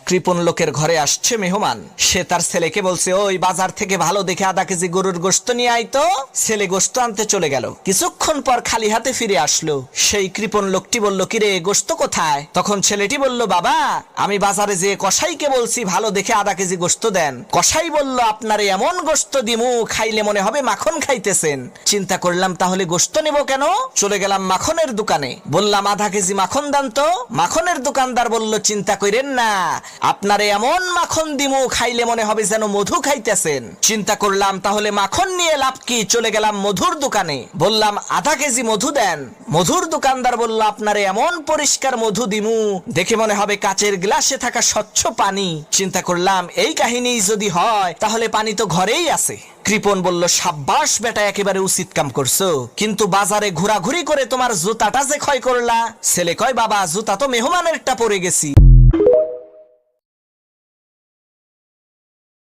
কৃপণ লোকের ঘরে আসছে মেহমান। সে তার ছেলেকে বলছে, ওই বাজার থেকে ভালো দেখে আধা কেজি গরুর গোশত নিয়ে আইতো। ছেলে গোশত আনতে চলে গেল, কিছুক্ষণ পর খালি হাতে ফিরে আসলো। সেই কৃপণ লোকটি বলল, কিরে গোশত কোথায়? তখন ছেলেটি বলল, বাবা আমি বাজারে যেয়ে কসাইকে বলছি ভালো দেখে আধা কেজি গোশত দেন। কসাই বলল, আপনারে এমন গোশত দিমু খাইলে মনে হবে মাখন খাইতেছেন। চিন্তা করলাম তাহলে গোশত নেব কেন, চলে গেলাম মাখনের দোকানে, বললাম আধা কেজি মাখন দান তো। মাখনের দোকানদার বলল, চিন্তা করেন না, আপনারে এমন মাখন দিমু খাইলে মনে হবে যেন মধু খাইতেছেন। চিন্তা করলাম তাহলে মাখন নিয়ে লাভ কি, চলে গেলাম মধুর দোকানে, বললাম আধা কেজি মধু দেন। মধুর দোকানদার বলল, আপনারে এমন পরিষ্কার মধু দিমু দেখে মনে হবে কাচের গ্লাসে থাকা স্বচ্ছ পানি। চিন্তা করলাম এই কাহিনী যদি হয় তাহলে পানি তো ঘরেই আছে। কৃপণ বলল, সাব্বাস বেটা, একেবারে উচিত কাম করছো, কিন্তু বাজারে ঘোরাঘুরি করে তোমার জুতাটা যে ক্ষয় করলা। ছেলে কয়, বাবা জুতা তো মেহমানেরটা পরে গেছি।